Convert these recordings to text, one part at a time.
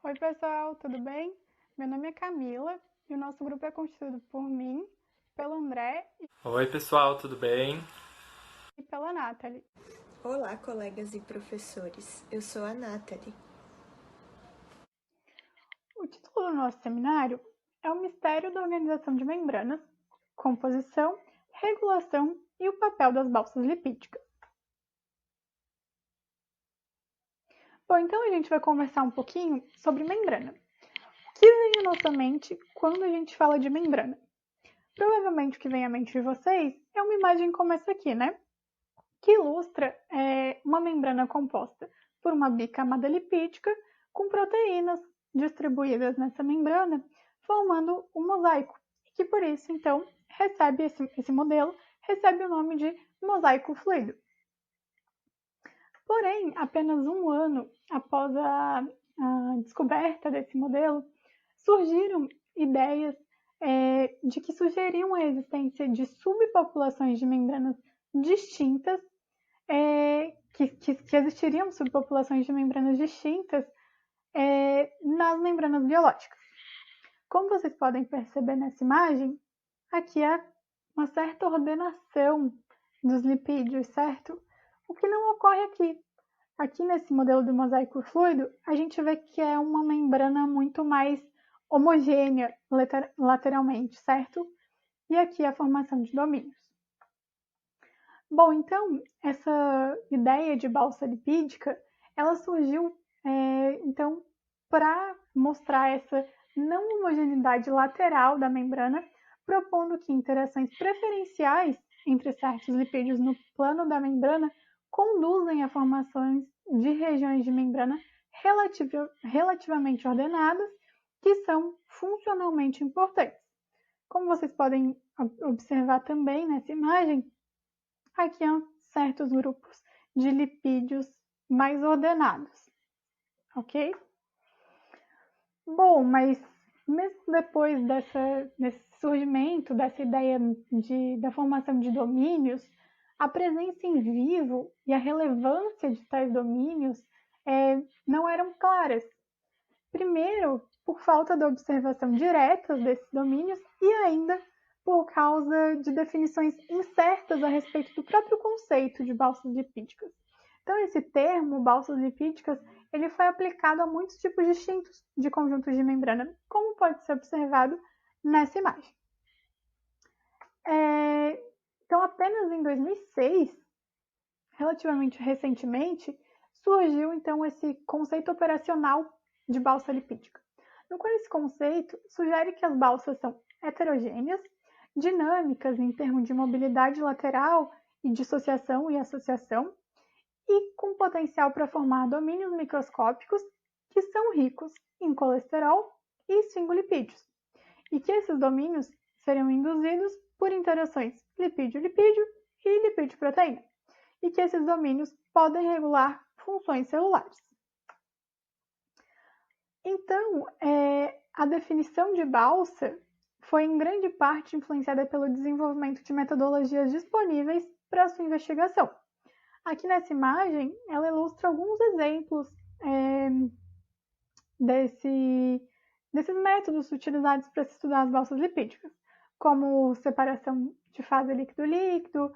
Oi, pessoal, tudo bem? Meu nome é Camila e o nosso grupo é constituído por mim, pelo André Oi, pessoal, tudo bem? e pela Nathalie. Olá, colegas e professores. Eu sou a Nathalie. O título do nosso seminário é O Mistério da Organização de Membranas, Composição, Regulação e o Papel das Balsas Lipídicas. Bom, então a gente vai conversar um pouquinho sobre membrana. O que vem à nossa mente quando a gente fala de membrana? Provavelmente o que vem à mente de vocês é uma imagem como essa aqui, né? Que ilustra uma membrana composta por uma bicamada lipídica com proteínas distribuídas nessa membrana, formando um mosaico, e que por isso, então, recebe esse modelo, recebe o nome de mosaico fluido. Porém, apenas um ano após a descoberta desse modelo, surgiram ideias de que sugeriam a existência de subpopulações de membranas distintas, que existiriam subpopulações de membranas distintas nas membranas biológicas. Como vocês podem perceber nessa imagem, aqui há uma certa ordenação dos lipídios, certo? O que não ocorre aqui. Aqui nesse modelo do mosaico fluido, a gente vê que é uma membrana muito mais homogênea lateralmente, certo? E aqui a formação de domínios. Bom, então, essa ideia de balsa lipídica, ela surgiu, então, para mostrar essa não homogeneidade lateral da membrana, propondo que interações preferenciais entre certos lipídios no plano da membrana conduzem a formações de regiões de membrana relativamente ordenadas, que são funcionalmente importantes. Como vocês podem observar também nessa imagem, aqui há certos grupos de lipídios mais ordenados, ok? Bom, mas mesmo depois desse surgimento, dessa ideia da formação de domínios, a presença em vivo e a relevância de tais domínios não eram claras. Primeiro, por falta da observação direta desses domínios e ainda por causa de definições incertas a respeito do próprio conceito de balsas lipídicas. Então, esse termo, balsas lipídicas, ele foi aplicado a muitos tipos distintos de conjuntos de membrana, como pode ser observado nessa imagem. Então, apenas em 2006, relativamente recentemente, surgiu então esse conceito operacional de balsa lipídica, no qual esse conceito sugere que as balsas são heterogêneas, dinâmicas em termos de mobilidade lateral e dissociação e associação, e com potencial para formar domínios microscópicos que são ricos em colesterol e esfingolipídios, e que esses domínios seriam induzidos por interações lipídio-lipídio e lipídio-proteína, e que esses domínios podem regular funções celulares. Então, a definição de balsa foi em grande parte influenciada pelo desenvolvimento de metodologias disponíveis para sua investigação. Aqui nessa imagem, ela ilustra alguns exemplos desses métodos utilizados para se estudar as balsas lipídicas, como separação de fase líquido-líquido,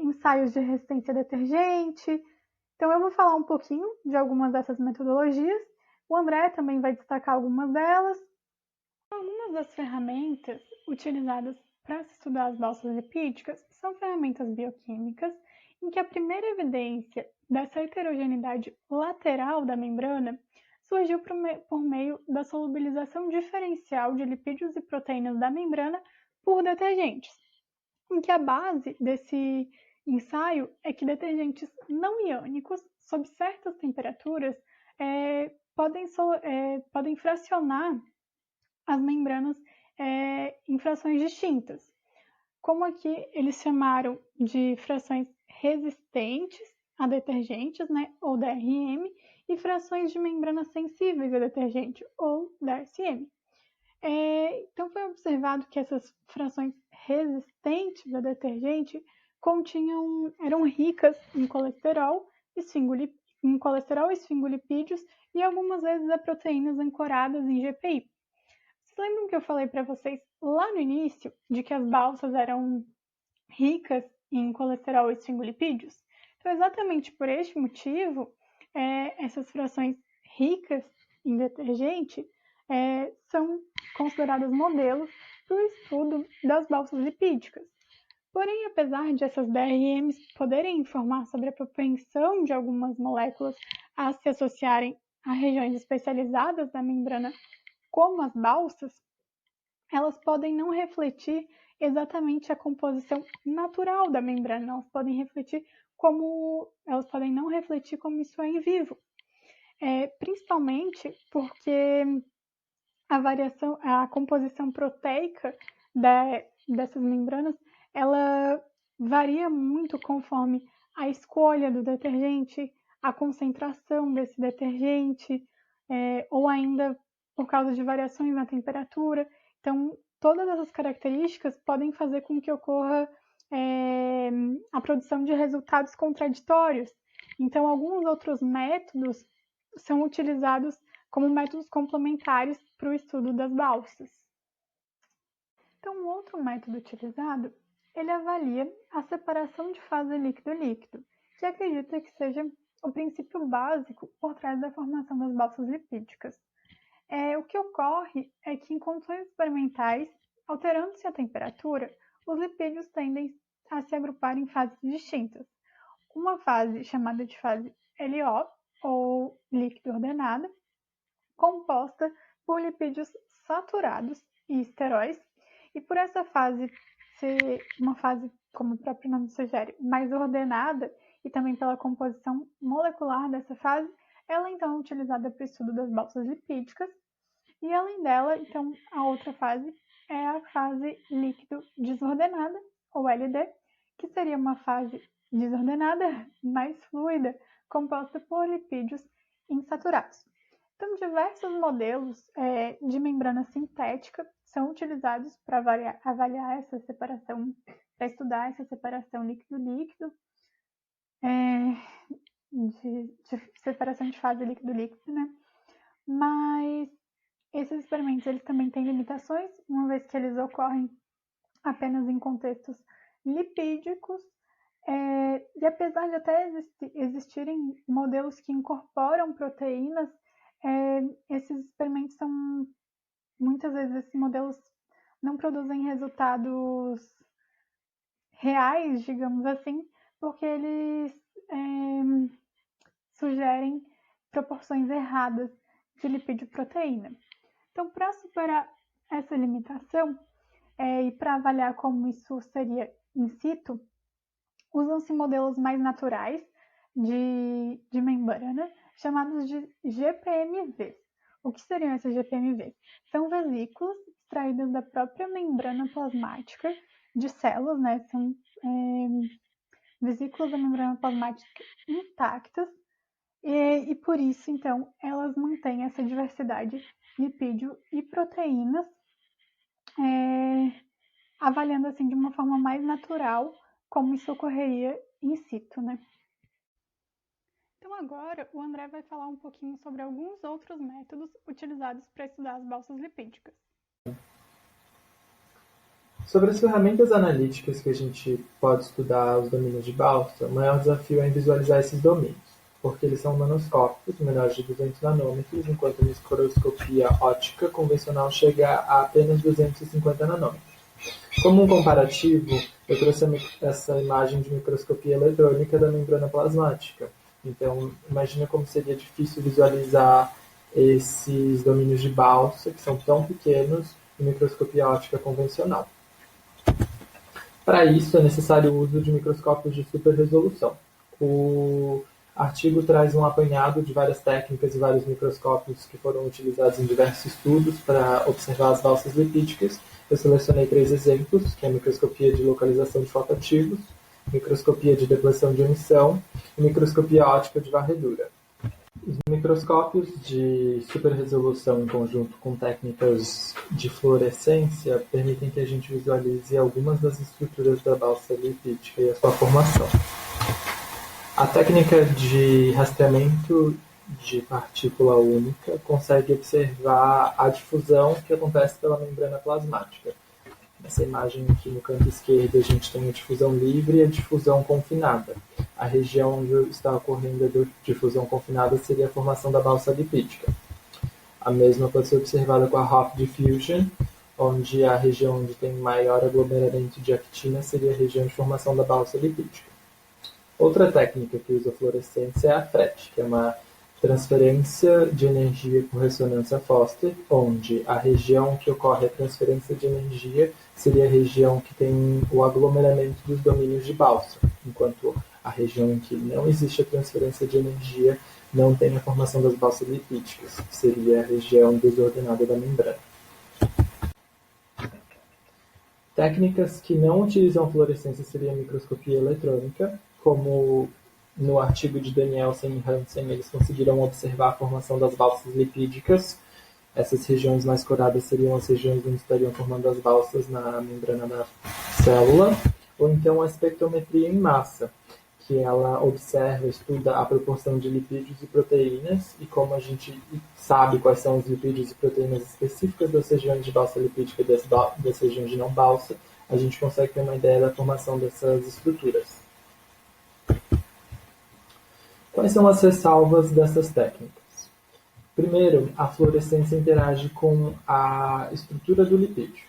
ensaios de resistência a detergente. Então, eu vou falar um pouquinho de algumas dessas metodologias. O André também vai destacar algumas delas. Algumas das ferramentas utilizadas para se estudar as balsas lipídicas são ferramentas bioquímicas, em que a primeira evidência dessa heterogeneidade lateral da membrana surgiu por meio da solubilização diferencial de lipídios e proteínas da membrana por detergentes, em que a base desse ensaio é que detergentes não iônicos, sob certas temperaturas, podem fracionar as membranas em frações distintas. Como aqui eles chamaram de frações resistentes a detergentes, né, ou DRM, e frações de membrana sensíveis a detergente, ou DSM. Então foi observado que essas frações resistentes a detergente eram ricas em colesterol, em colesterol, esfingolipídios e algumas vezes a proteínas ancoradas em GPI. Vocês lembram que eu falei para vocês lá no início de que as balsas eram ricas em colesterol e esfingolipídios? Então, exatamente por este motivo, essas frações ricas em detergente são consideradas modelos para o estudo das balsas lipídicas. Porém, apesar de essas DRMs poderem informar sobre a propensão de algumas moléculas a se associarem a regiões especializadas da membrana, como as balsas, elas podem não refletir exatamente a composição natural da membrana, elas podem não refletir como isso é em vivo. Principalmente porque a composição proteica dessas membranas, ela varia muito conforme a escolha do detergente, a concentração desse detergente, ou ainda por causa de variações na temperatura. Então, todas essas características podem fazer com que ocorra a produção de resultados contraditórios. Então, alguns outros métodos são utilizados como métodos complementares para o estudo das balsas. Então, um outro método utilizado, ele avalia a separação de fase líquido-líquido, que acredita que seja o princípio básico por trás da formação das balsas lipídicas. O que ocorre é que em condições experimentais, alterando-se a temperatura, os lipídios tendem a se agrupar em fases distintas. Uma fase chamada de fase LO, ou líquido ordenada, composta por lipídios saturados e esteróis, e por essa fase ser uma fase, como o próprio nome sugere, mais ordenada, e também pela composição molecular dessa fase, ela então é utilizada para o estudo das balsas lipídicas, e além dela, então, a outra fase é a fase líquido desordenada, ou LD, que seria uma fase desordenada, mais fluida, composta por lipídios insaturados. Então, diversos modelos de membrana sintética são utilizados para avaliar essa separação, para estudar essa separação líquido-líquido, de separação de fase líquido-líquido, né? Mas esses experimentos eles também têm limitações, uma vez que eles ocorrem apenas em contextos lipídicos, e apesar de até existirem modelos que incorporam proteínas, esses experimentos são, muitas vezes esses modelos não produzem resultados reais, digamos assim, porque eles sugerem proporções erradas de lipídio e proteína. Então, para superar essa limitação e para avaliar como isso seria in situ, usam-se modelos mais naturais de membrana, chamados de GPMVs. O que seriam esses GPMVs? São vesículas extraídas da própria membrana plasmática de células, né? São vesículas da membrana plasmática intactas, e por isso, então, elas mantêm essa diversidade lipídio e proteínas, avaliando assim de uma forma mais natural como isso ocorreria in situ, né? Então agora o André vai falar um pouquinho sobre alguns outros métodos utilizados para estudar as balsas lipídicas. Sobre as ferramentas analíticas que a gente pode estudar os domínios de balsa, o maior desafio é em visualizar esses domínios, porque eles são nanoscópicos, menores de 200 nanômetros, enquanto a microscopia óptica convencional chega a apenas 250 nanômetros. Como um comparativo, eu trouxe essa imagem de microscopia eletrônica da membrana plasmática. Então, imagina como seria difícil visualizar esses domínios de balsa, que são tão pequenos, em microscopia óptica convencional. Para isso, é necessário o uso de microscópios de super resolução. O artigo traz um apanhado de várias técnicas e vários microscópios que foram utilizados em diversos estudos para observar as balsas lipídicas. Eu selecionei 3 exemplos, que é a microscopia de localização de fotoativos, microscopia de depleção de emissão e microscopia óptica de varredura. Os microscópios de superresolução em conjunto com técnicas de fluorescência permitem que a gente visualize algumas das estruturas da balsa lipídica e a sua formação. A técnica de rastreamento de partícula única consegue observar a difusão que acontece pela membrana plasmática. Nessa imagem aqui no canto esquerdo a gente tem a difusão livre e a difusão confinada. A região onde está ocorrendo a difusão confinada seria a formação da balsa lipídica. A mesma pode ser observada com a Hopf diffusion, onde a região onde tem maior aglomeramento de actina seria a região de formação da balsa lipídica. Outra técnica que usa fluorescência é a FRET, que é uma transferência de energia por ressonância Foster, onde a região que ocorre a transferência de energia seria a região que tem o aglomeramento dos domínios de balsa, enquanto a região em que não existe a transferência de energia não tem a formação das balsas lipídicas, que seria a região desordenada da membrana. Técnicas que não utilizam fluorescência seria a microscopia eletrônica, como no artigo de Danielsen e Hansen, eles conseguiram observar a formação das balsas lipídicas. Essas regiões mais coradas seriam as regiões onde estariam formando as balsas na membrana da célula, ou então a espectrometria em massa, que ela observa, estuda a proporção de lipídios e proteínas, e como a gente sabe quais são os lipídios e proteínas específicas das regiões de balsa lipídica e das regiões de não balsa, a gente consegue ter uma ideia da formação dessas estruturas. Quais são as ressalvas dessas técnicas? Primeiro, a fluorescência interage com a estrutura do lipídio.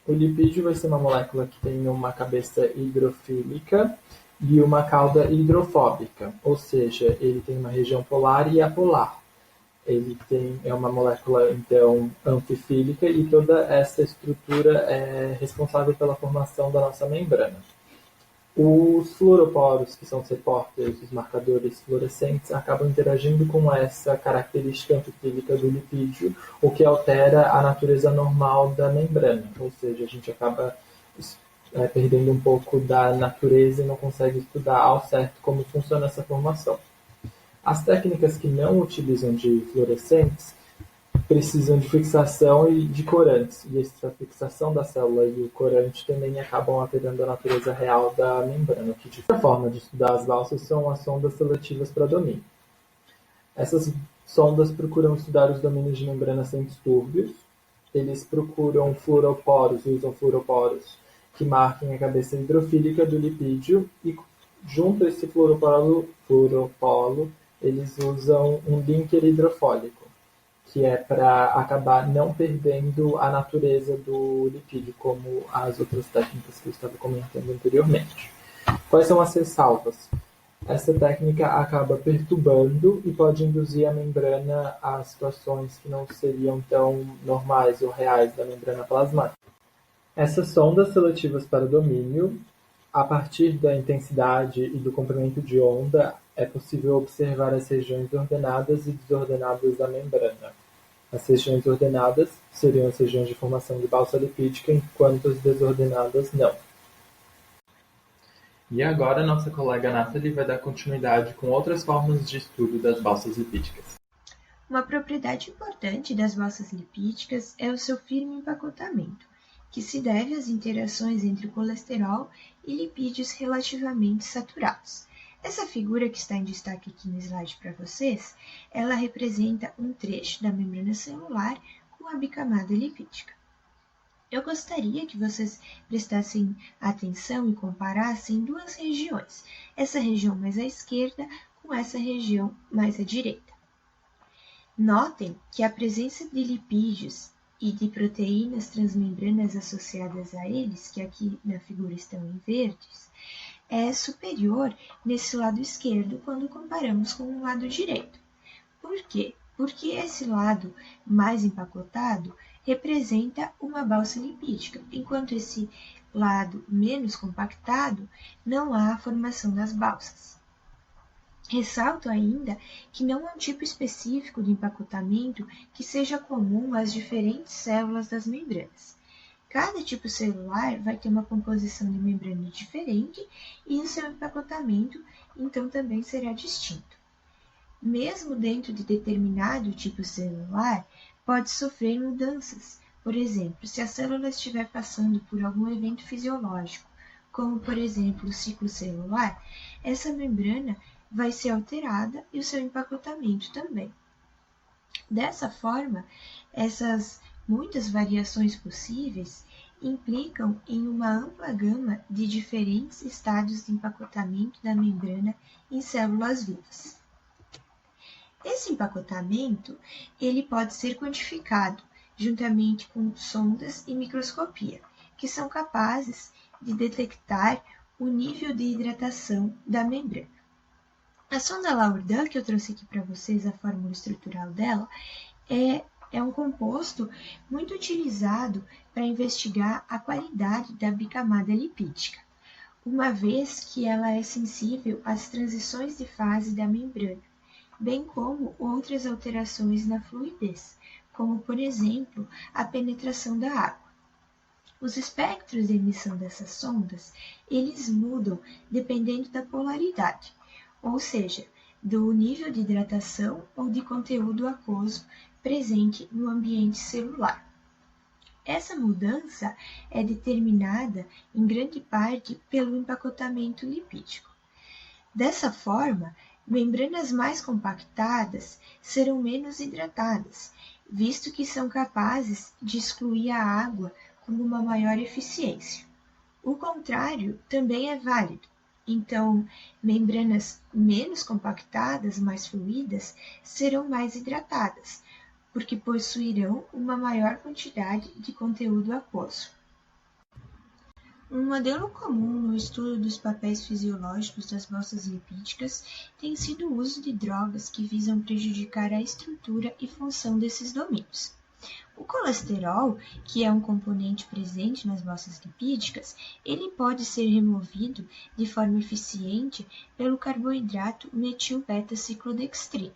O lipídio vai ser uma molécula que tem uma cabeça hidrofílica e uma cauda hidrofóbica, ou seja, ele tem uma região polar e apolar. É uma molécula, então, anfifílica e toda essa estrutura é responsável pela formação da nossa membrana. Os fluoroporos, que são os repórteres, os marcadores fluorescentes, acabam interagindo com essa característica anfifílica do lipídio, o que altera a natureza normal da membrana, ou seja, a gente acaba perdendo um pouco da natureza e não consegue estudar ao certo como funciona essa formação. As técnicas que não utilizam de fluorescentes precisam de fixação e de corantes, e essa fixação da célula e o corante também acabam alterando a natureza real da membrana. Outra forma de estudar as balsas são as sondas seletivas para domínio. Essas sondas procuram estudar os domínios de membrana sem distúrbios. Eles procuram fluoroporos, usam fluoroporos que marquem a cabeça hidrofílica do lipídio, e junto a esse fluoropolo eles usam um linker hidrofólico, que é para acabar não perdendo a natureza do lipídio, como as outras técnicas que eu estava comentando anteriormente. Quais são as ressalvas? Essa técnica acaba perturbando e pode induzir a membrana a situações que não seriam tão normais ou reais da membrana plasmática. Essas sondas seletivas para domínio, a partir da intensidade e do comprimento de onda, é possível observar as regiões ordenadas e desordenadas da membrana. As regiões ordenadas seriam as regiões de formação de balsa lipídica, enquanto as desordenadas não. E agora nossa colega Nathalie vai dar continuidade com outras formas de estudo das balsas lipídicas. Uma propriedade importante das balsas lipídicas é o seu firme empacotamento, que se deve às interações entre o colesterol e lipídios relativamente saturados. Essa figura que está em destaque aqui no slide para vocês, ela representa um trecho da membrana celular com a bicamada lipídica. Eu gostaria que vocês prestassem atenção e comparassem duas regiões, essa região mais à esquerda com essa região mais à direita. Notem que a presença de lipídios e de proteínas transmembranas associadas a eles, que aqui na figura estão em verdes, é superior nesse lado esquerdo quando comparamos com o lado direito. Por quê? Porque esse lado mais empacotado representa uma balsa lipídica, enquanto esse lado menos compactado não há a formação das balsas. Ressalto ainda que não há um tipo específico de empacotamento que seja comum às diferentes células das membranas. Cada tipo celular vai ter uma composição de membrana diferente e o seu empacotamento, então, também será distinto. Mesmo dentro de determinado tipo celular, pode sofrer mudanças. Por exemplo, se a célula estiver passando por algum evento fisiológico, como, por exemplo, o ciclo celular, essa membrana vai ser alterada e o seu empacotamento também. Dessa forma, essas muitas variações possíveis implicam em uma ampla gama de diferentes estádios de empacotamento da membrana em células vivas. Esse empacotamento ele pode ser quantificado juntamente com sondas e microscopia, que são capazes de detectar o nível de hidratação da membrana. A sonda Laurdan, que eu trouxe aqui para vocês a fórmula estrutural dela, é um composto muito utilizado para investigar a qualidade da bicamada lipídica, uma vez que ela é sensível às transições de fase da membrana, bem como outras alterações na fluidez, como, por exemplo, a penetração da água. Os espectros de emissão dessas sondas, eles mudam dependendo da polaridade, ou seja, do nível de hidratação ou de conteúdo aquoso presente no ambiente celular. Essa mudança é determinada em grande parte pelo empacotamento lipídico. Dessa forma, membranas mais compactadas serão menos hidratadas, visto que são capazes de excluir a água com uma maior eficiência. O contrário também é válido. Então, membranas menos compactadas, mais fluídas, serão mais hidratadas, porque possuirão uma maior quantidade de conteúdo aquoso. Um modelo comum no estudo dos papéis fisiológicos das bolsas lipídicas tem sido o uso de drogas que visam prejudicar a estrutura e função desses domínios. O colesterol, que é um componente presente nas bolsas lipídicas, ele pode ser removido de forma eficiente pelo carboidrato metil-beta-ciclodextrina.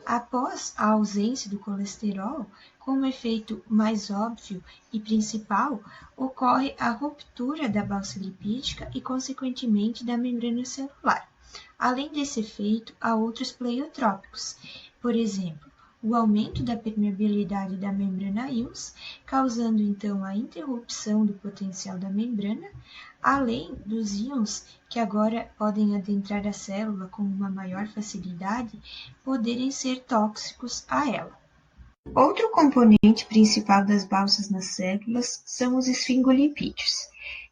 Após a ausência do colesterol, como efeito mais óbvio e principal, ocorre a ruptura da bolsa lipídica e, consequentemente, da membrana celular. Além desse efeito, há outros pleiotrópicos, por exemplo, o aumento da permeabilidade da membrana íons, causando então a interrupção do potencial da membrana, além dos íons que agora podem adentrar a célula com uma maior facilidade, poderem ser tóxicos a ela. Outro componente principal das balsas nas células são os esfingolipídios.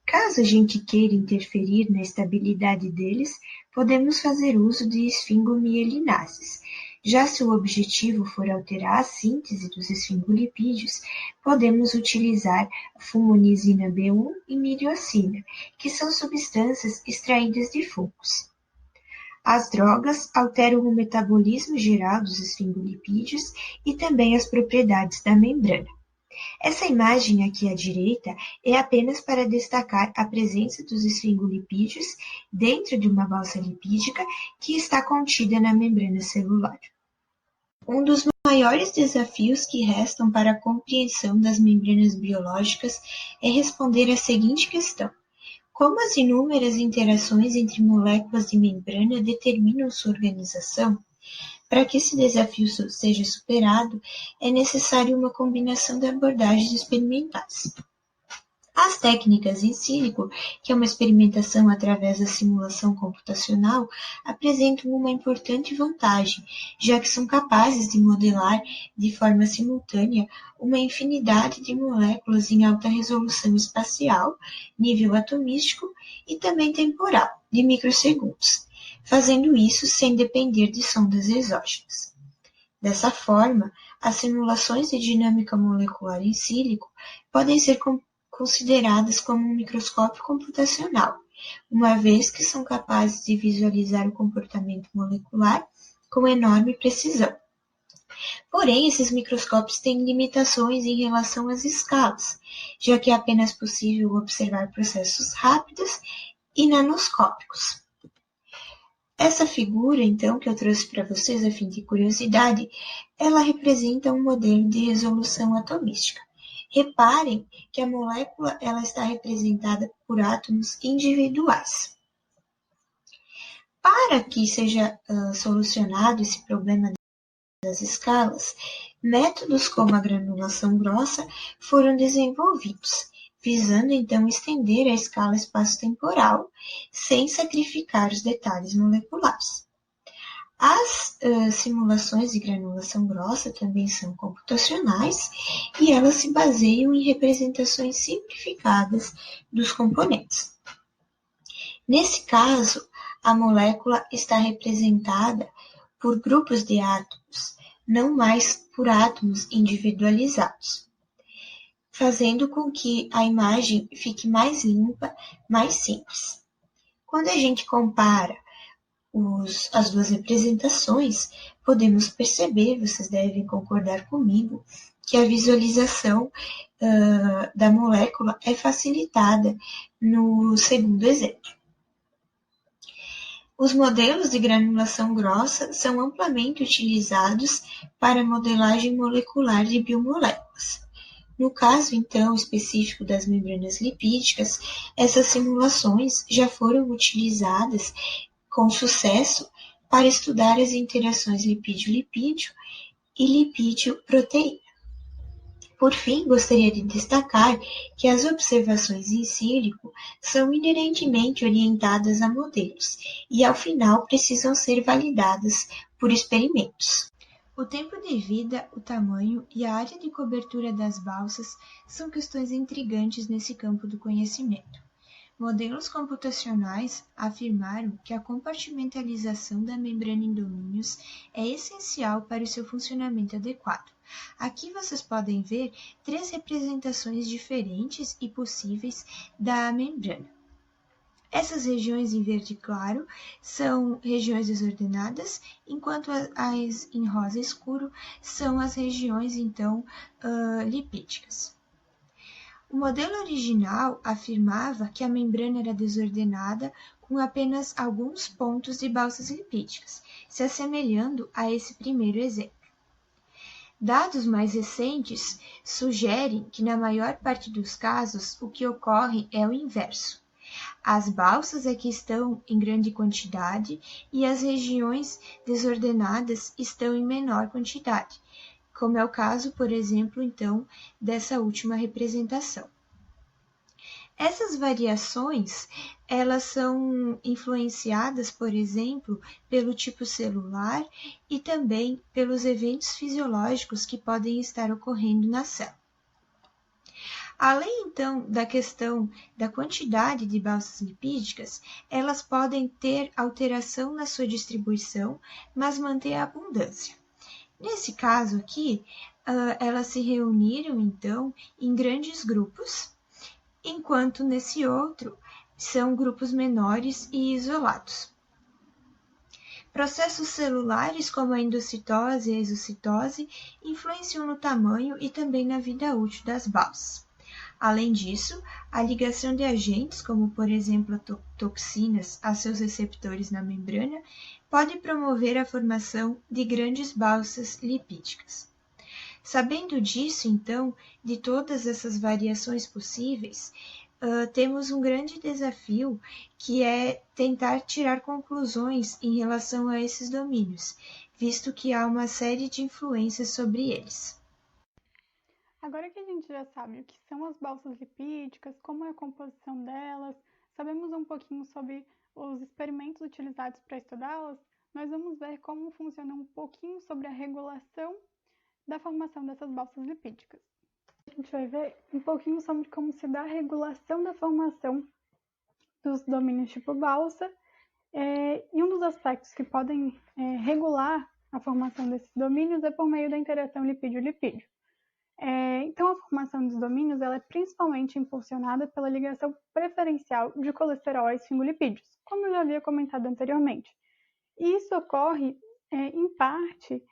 Caso a gente queira interferir na estabilidade deles, podemos fazer uso de esfingomielinases. Já se o objetivo for alterar a síntese dos esfingolipídios, podemos utilizar a fumonizina B1 e miriocina, que são substâncias extraídas de fungos. As drogas alteram o metabolismo geral dos esfingolipídios e também as propriedades da membrana. Essa imagem aqui à direita é apenas para destacar a presença dos esfingolipídios dentro de uma balsa lipídica que está contida na membrana celular. Um dos maiores desafios que restam para a compreensão das membranas biológicas é responder à seguinte questão: como as inúmeras interações entre moléculas de membrana determinam sua organização? Para que esse desafio seja superado, é necessário uma combinação de abordagens experimentais. As técnicas in silico, que é uma experimentação através da simulação computacional, apresentam uma importante vantagem, já que são capazes de modelar de forma simultânea uma infinidade de moléculas em alta resolução espacial, nível atomístico e também temporal, de microsegundos, fazendo isso sem depender de sondas exógenas. Dessa forma, as simulações de dinâmica molecular in silico podem ser consideradas como um microscópio computacional, uma vez que são capazes de visualizar o comportamento molecular com enorme precisão. Porém, esses microscópios têm limitações em relação às escalas, já que é apenas possível observar processos rápidos e nanoscópicos. Essa figura, então, que eu trouxe para vocês a fim de curiosidade, ela representa um modelo de resolução atomística. Reparem que a molécula ela está representada por átomos individuais. Para que seja solucionado esse problema das escalas, métodos como a granulação grossa foram desenvolvidos, visando então estender a escala espaço-temporal, sem sacrificar os detalhes moleculares. As simulações de granulação grossa também são computacionais e elas se baseiam em representações simplificadas dos componentes. Nesse caso, a molécula está representada por grupos de átomos, não mais por átomos individualizados, fazendo com que a imagem fique mais limpa, mais simples. Quando a gente compara as duas representações, podemos perceber, vocês devem concordar comigo, que a visualização da molécula é facilitada no segundo exemplo. Os modelos de granulação grossa são amplamente utilizados para modelagem molecular de biomoléculas. No caso, então, específico das membranas lipídicas, essas simulações já foram utilizadas com sucesso para estudar as interações lipídio-lipídio e lipídio-proteína. Por fim, gostaria de destacar que as observações in silico são inerentemente orientadas a modelos e, ao final, precisam ser validadas por experimentos. O tempo de vida, o tamanho e a área de cobertura das balsas são questões intrigantes nesse campo do conhecimento. Modelos computacionais afirmaram que a compartimentalização da membrana em domínios é essencial para o seu funcionamento adequado. Aqui vocês podem ver 3 representações diferentes e possíveis da membrana. Essas regiões em verde claro são regiões desordenadas, enquanto as em rosa escuro são as regiões, então, lipídicas. O modelo original afirmava que a membrana era desordenada com apenas alguns pontos de balsas lipídicas, se assemelhando a esse primeiro exemplo. Dados mais recentes sugerem que, na maior parte dos casos, o que ocorre é o inverso. As balsas é que estão em grande quantidade e as regiões desordenadas estão em menor quantidade, como é o caso, por exemplo, então, dessa última representação. Essas variações, elas são influenciadas, por exemplo, pelo tipo celular e também pelos eventos fisiológicos que podem estar ocorrendo na célula. Além, então, da questão da quantidade de balsas lipídicas, elas podem ter alteração na sua distribuição, mas manter a abundância. Nesse caso aqui, elas se reuniram, então, em grandes grupos, enquanto nesse outro são grupos menores e isolados. Processos celulares como a endocitose e a exocitose influenciam no tamanho e também na vida útil das balsas. Além disso, a ligação de agentes, como por exemplo toxinas, a seus receptores na membrana, pode promover a formação de grandes balsas lipídicas. Sabendo disso, então, de todas essas variações possíveis, temos um grande desafio que é tentar tirar conclusões em relação a esses domínios, visto que há uma série de influências sobre eles. Agora que a gente já sabe o que são as balsas lipídicas, como é a composição delas, sabemos um pouquinho sobre os experimentos utilizados para estudá-las, nós vamos ver como funciona um pouquinho sobre a regulação da formação dessas balsas lipídicas. A gente vai ver um pouquinho sobre como se dá a regulação da formação dos domínios tipo balsa, e um dos aspectos que podem regular a formação desses domínios é por meio da interação lipídio-lipídio. Então, a formação dos domínios ela é principalmente impulsionada pela ligação preferencial de colesterol a esfingolipídios, como eu já havia comentado anteriormente. E isso ocorre, em parte,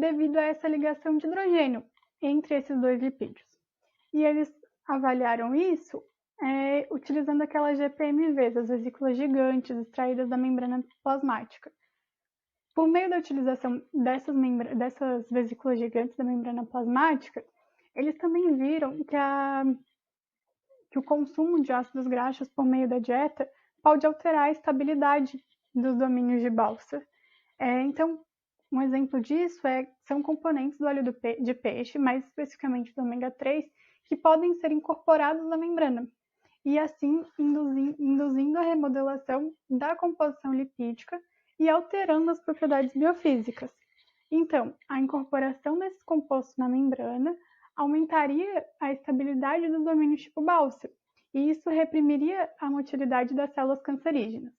devido a essa ligação de hidrogênio entre esses dois lipídios. E eles avaliaram isso utilizando aquelas GPMVs, as vesículas gigantes extraídas da membrana plasmática. Por meio da utilização dessas vesículas gigantes da membrana plasmática, eles também viram que o consumo de ácidos graxos por meio da dieta pode alterar a estabilidade dos domínios de balsa. Então, um exemplo disso são componentes do óleo de peixe, mais especificamente do ômega 3, que podem ser incorporados na membrana, e assim induzindo a remodelação da composição lipídica e alterando as propriedades biofísicas. Então, a incorporação desses compostos na membrana aumentaria a estabilidade dos domínios tipo Balsa, e isso reprimiria a motilidade das células cancerígenas.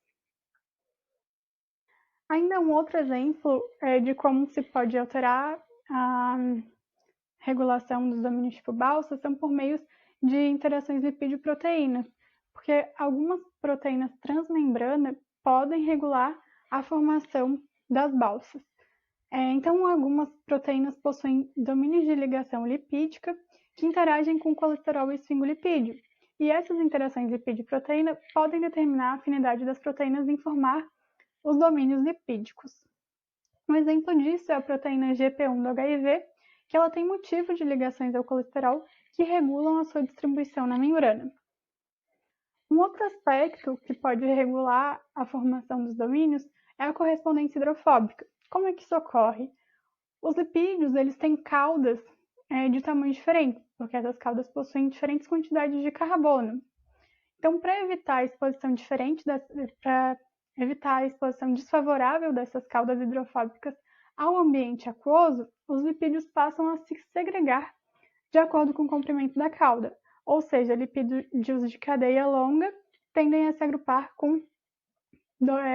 Ainda um outro exemplo de como se pode alterar a regulação dos domínios tipo Balsa são por meios de interações lipídio-proteínas, porque algumas proteínas transmembrana podem regular a formação das balsas. Então, algumas proteínas possuem domínios de ligação lipídica que interagem com o colesterol e esfingolipídio, e essas interações lipídio-proteína podem determinar a afinidade das proteínas em formar os domínios lipídicos. Um exemplo disso é a proteína GP1 do HIV, que ela tem motivo de ligações ao colesterol que regulam a sua distribuição na membrana. Um outro aspecto que pode regular a formação dos domínios é a correspondência hidrofóbica. Como é que isso ocorre? Os lipídios eles têm caudas de tamanhos diferentes, porque essas caudas possuem diferentes quantidades de carbono. Então, para evitar a exposição desfavorável dessas caudas hidrofóbicas ao ambiente aquoso, os lipídios passam a se segregar de acordo com o comprimento da cauda, ou seja, lipídios de cadeia longa tendem a se agrupar com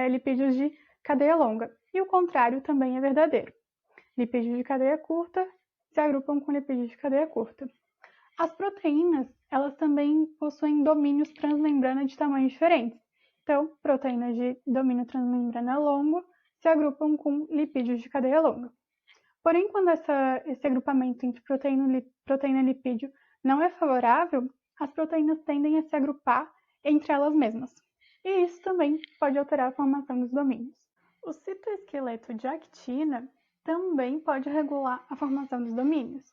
lipídios de cadeia longa, e o contrário também é verdadeiro. Lipídios de cadeia curta se agrupam com lipídios de cadeia curta. As proteínas, elas também possuem domínios transmembrana de tamanhos diferentes. Então, proteínas de domínio transmembrana longo se agrupam com lipídios de cadeia longa. Porém, quando esse agrupamento entre proteína e lipídio não é favorável, as proteínas tendem a se agrupar entre elas mesmas. E isso também pode alterar a formação dos domínios. O citoesqueleto de actina também pode regular a formação dos domínios.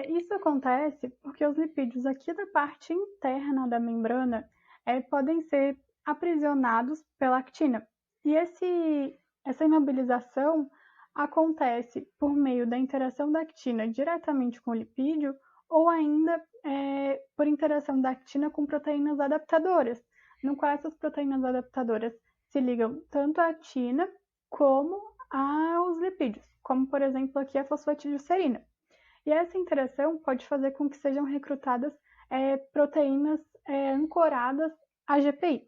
Isso acontece porque os lipídios aqui da parte interna da membrana podem ser aprisionados pela actina. E essa imobilização acontece por meio da interação da actina diretamente com o lipídio ou ainda por interação da actina com proteínas adaptadoras, no qual essas proteínas adaptadoras se ligam tanto à actina como aos lipídios, como por exemplo aqui a fosfatidilcerina. E essa interação pode fazer com que sejam recrutadas proteínas ancoradas à GPI.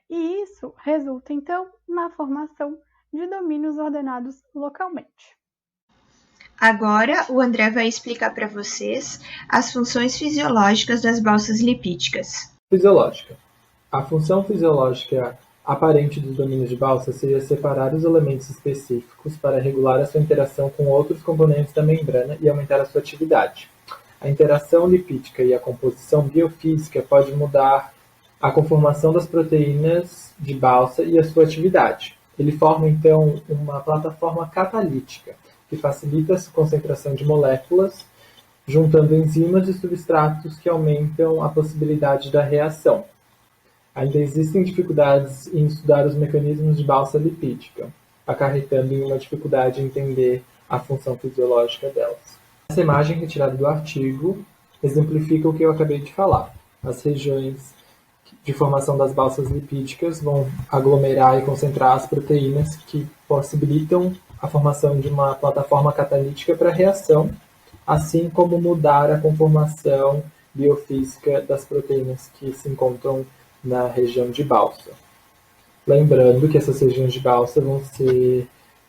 E isso resulta, então, na formação de domínios ordenados localmente. Agora, o André vai explicar para vocês as funções fisiológicas das balsas lipídicas. Fisiológica. A função fisiológica aparente dos domínios de balsa seria separar os elementos específicos para regular a sua interação com outros componentes da membrana e aumentar a sua atividade. A interação lipídica e a composição biofísica pode mudar a conformação das proteínas de balsa e a sua atividade. Ele forma, então, uma plataforma catalítica, que facilita a concentração de moléculas, juntando enzimas e substratos que aumentam a possibilidade da reação. Ainda existem dificuldades em estudar os mecanismos de balsa lipídica, acarretando em uma dificuldade em entender a função fisiológica delas. Essa imagem retirada do artigo exemplifica o que eu acabei de falar. As regiões de formação das balsas lipídicas vão aglomerar e concentrar as proteínas que possibilitam a formação de uma plataforma catalítica para a reação, assim como mudar a conformação biofísica das proteínas que se encontram na região de balsa. Lembrando que essas regiões de balsa vão ser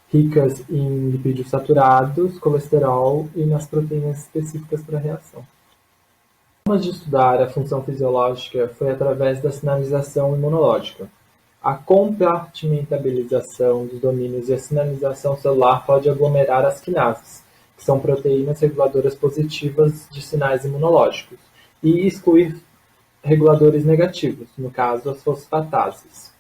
ricas em lipídios saturados, colesterol e nas proteínas específicas para a reação. A forma de estudar a função fisiológica foi através da sinalização imunológica. A compartimentalização dos domínios e a sinalização celular pode aglomerar as quinases, que são proteínas reguladoras positivas de sinais imunológicos, e excluir reguladores negativos, no caso as fosfatases.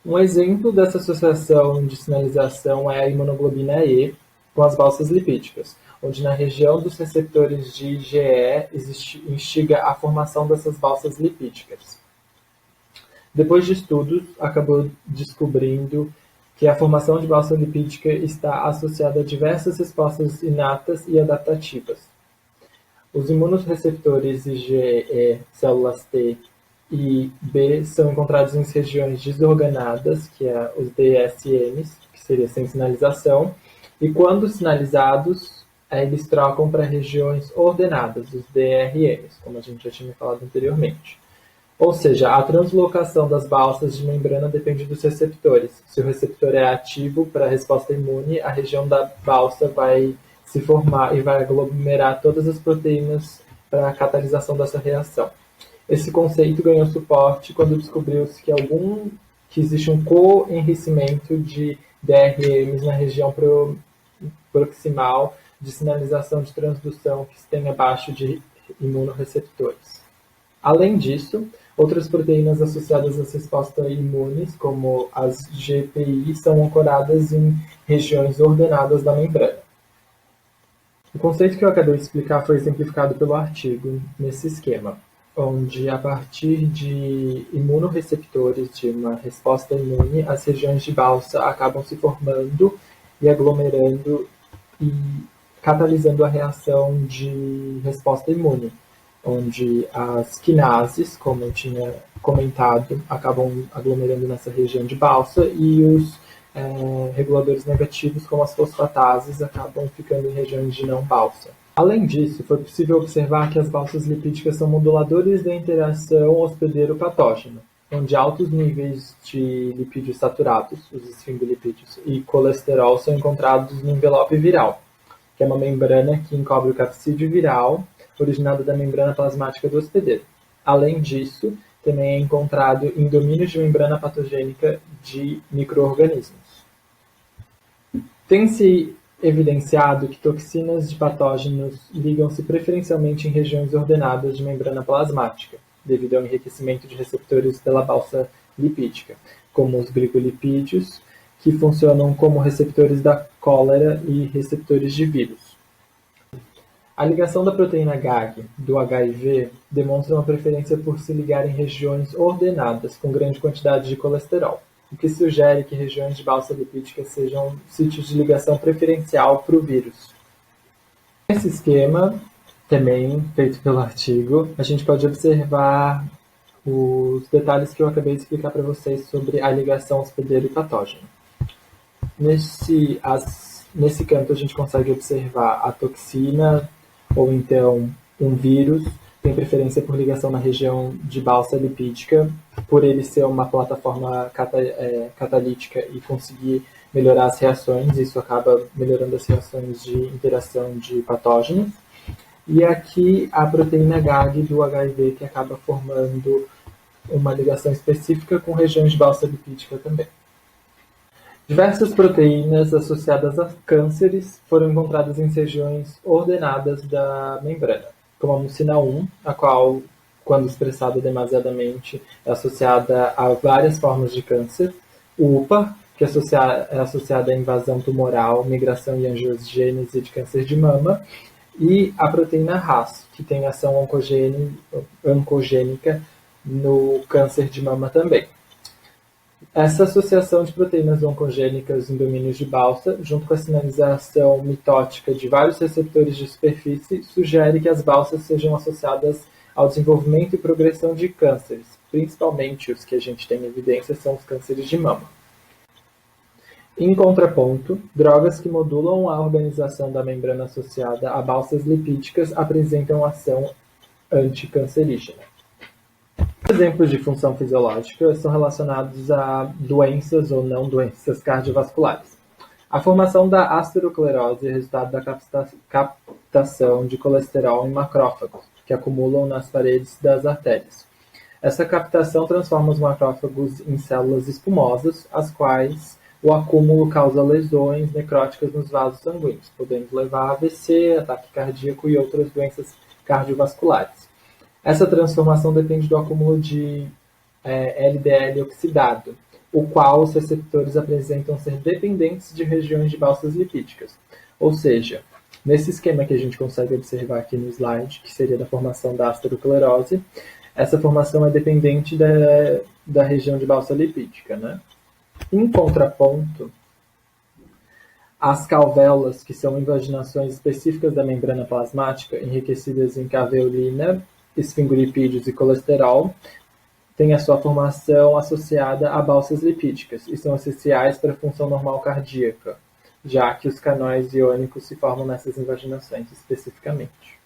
Um exemplo dessa associação de sinalização é a imunoglobina E com as balsas lipídicas, onde na região dos receptores de IgE instiga a formação dessas balsas lipídicas. Depois de estudos, acabou descobrindo que a formação de balsa lipídica está associada a diversas respostas inatas e adaptativas. Os imunosreceptores IgE, células T e B são encontrados em regiões desorganadas, que é os DSMs, que seria sem sinalização, e quando sinalizados, eles trocam para regiões ordenadas, os DRMs, como a gente já tinha falado anteriormente. Ou seja, a translocação das balsas de membrana depende dos receptores. Se o receptor é ativo para a resposta imune, a região da balsa vai se formar e vai aglomerar todas as proteínas para a catalisação dessa reação. Esse conceito ganhou suporte quando descobriu-se que existe um co-enriquecimento de DRMs na região proximal de sinalização de transdução que se tem abaixo de imunorreceptores. Além disso, outras proteínas associadas às respostas imunes, como as GPI, são ancoradas em regiões ordenadas da membrana. O conceito que eu acabei de explicar foi exemplificado pelo artigo nesse esquema, onde, a partir de imunorreceptores de uma resposta imune, as regiões de balsa acabam se formando e aglomerando e catalisando a reação de resposta imune, onde as quinases, como eu tinha comentado, acabam aglomerando nessa região de balsa e os reguladores negativos, como as fosfatases, acabam ficando em regiões de não balsa. Além disso, foi possível observar que as balsas lipídicas são moduladores da interação hospedeiro-patógeno, onde altos níveis de lipídios saturados, os esfingolipídios, e colesterol são encontrados no envelope viral, que é uma membrana que encobre o capsídeo viral, originado da membrana plasmática do hospedeiro. Além disso, também é encontrado em domínios de membrana patogênica de micro-organismos. Tem-se evidenciado que toxinas de patógenos ligam-se preferencialmente em regiões ordenadas de membrana plasmática, devido ao enriquecimento de receptores pela balsa lipídica, como os glicolipídios, que funcionam como receptores da cólera e receptores de vírus. A ligação da proteína GAG do HIV demonstra uma preferência por se ligar em regiões ordenadas com grande quantidade de colesterol, o que sugere que regiões de balsa lipídica sejam sítios de ligação preferencial para o vírus. Nesse esquema, também feito pelo artigo, a gente pode observar os detalhes que eu acabei de explicar para vocês sobre a ligação hospedeiro e patógeno. Nesse canto a gente consegue observar a toxina, ou então um vírus, tem preferência por ligação na região de balsa lipídica, por ele ser uma plataforma catalítica e conseguir melhorar as reações, isso acaba melhorando as reações de interação de patógenos. E aqui a proteína GAG do HIV, que acaba formando uma ligação específica com regiões de balsa lipídica também. Diversas proteínas associadas a cânceres foram encontradas em regiões ordenadas da membrana, como a mucina 1, a qual, quando expressada demasiadamente, é associada a várias formas de câncer, o UPA, que é associada à invasão tumoral, migração e angiogênese de câncer de mama, e a proteína RAS, que tem ação oncogênica no câncer de mama também. Essa associação de proteínas oncogênicas em domínios de balsa, junto com a sinalização mitótica de vários receptores de superfície, sugere que as balsas sejam associadas ao desenvolvimento e progressão de cânceres, principalmente os que a gente tem evidência são os cânceres de mama. Em contraponto, drogas que modulam a organização da membrana associada a balsas lipídicas apresentam ação anticancerígena. Exemplos de função fisiológica são relacionados a doenças ou não doenças cardiovasculares. A formação da aterosclerose é resultado da captação de colesterol em macrófagos, que acumulam nas paredes das artérias. Essa captação transforma os macrófagos em células espumosas, as quais o acúmulo causa lesões necróticas nos vasos sanguíneos, podendo levar a AVC, ataque cardíaco e outras doenças cardiovasculares. Essa transformação depende do acúmulo de LDL oxidado, o qual os receptores apresentam ser dependentes de regiões de balsas lipídicas. Ou seja, nesse esquema que a gente consegue observar aqui no slide, que seria da formação da aterosclerose, essa formação é dependente da região de balsa lipídica, né? Em contraponto, as calvéolas, que são invaginações específicas da membrana plasmática, enriquecidas em caveolina, esfingolipídios e colesterol, têm a sua formação associada a balsas lipídicas e são essenciais para a função normal cardíaca, já que os canais iônicos se formam nessas invaginações especificamente.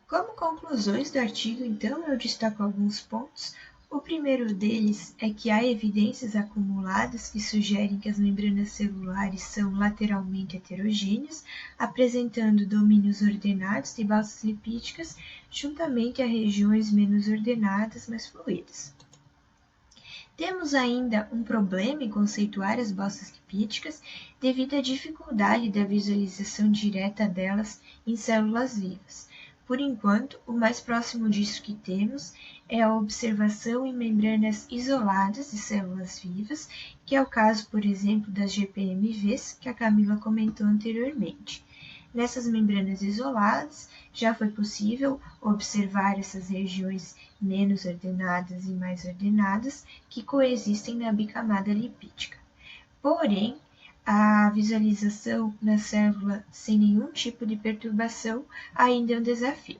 Como conclusões do artigo, então, eu destaco alguns pontos. O primeiro deles é que há evidências acumuladas que sugerem que as membranas celulares são lateralmente heterogêneas, apresentando domínios ordenados de balsas lipídicas, juntamente a regiões menos ordenadas, mas fluídas. Temos ainda um problema em conceituar as balsas lipídicas devido à dificuldade da visualização direta delas em células vivas. Por enquanto, o mais próximo disso que temos é a observação em membranas isoladas de células vivas, que é o caso, por exemplo, das GPMVs, que a Camila comentou anteriormente. Nessas membranas isoladas, já foi possível observar essas regiões menos ordenadas e mais ordenadas que coexistem na bicamada lipídica. Porém, a visualização na célula sem nenhum tipo de perturbação ainda é um desafio.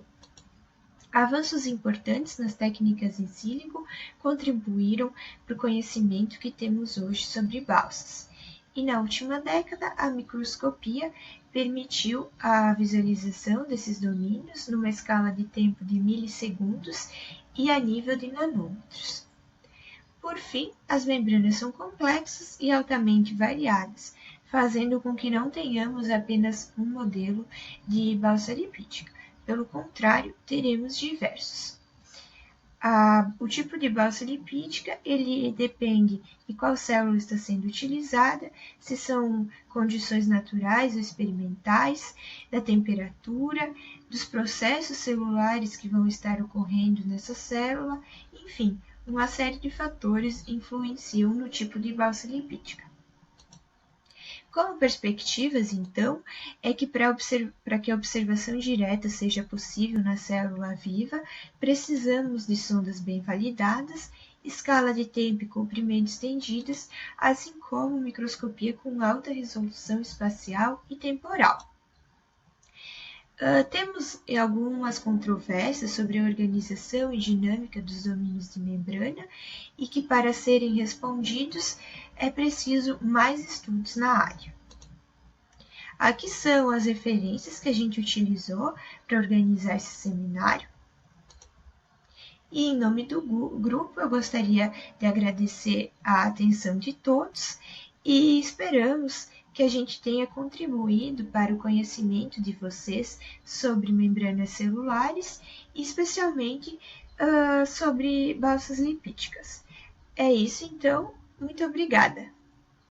Avanços importantes nas técnicas in silico contribuíram para o conhecimento que temos hoje sobre balsas. E na última década, a microscopia permitiu a visualização desses domínios numa escala de tempo de milissegundos e a nível de nanômetros. Por fim, as membranas são complexas e altamente variadas, fazendo com que não tenhamos apenas um modelo de balsa lipídica. Pelo contrário, teremos diversos. O tipo de balsa lipídica, ele depende de qual célula está sendo utilizada, se são condições naturais ou experimentais, da temperatura, dos processos celulares que vão estar ocorrendo nessa célula, enfim, uma série de fatores influenciam no tipo de balsa lipídica. Como perspectivas, então, é que para que a observação direta seja possível na célula viva, precisamos de sondas bem validadas, escala de tempo e comprimento estendidas, assim como microscopia com alta resolução espacial e temporal. Temos algumas controvérsias sobre a organização e dinâmica dos domínios de membrana e que, para serem respondidos, é preciso mais estudos na área. Aqui são as referências que a gente utilizou para organizar esse seminário. E em nome do grupo, eu gostaria de agradecer a atenção de todos e esperamos que a gente tenha contribuído para o conhecimento de vocês sobre membranas celulares e especialmente sobre balsas lipídicas. É isso então, muito obrigada!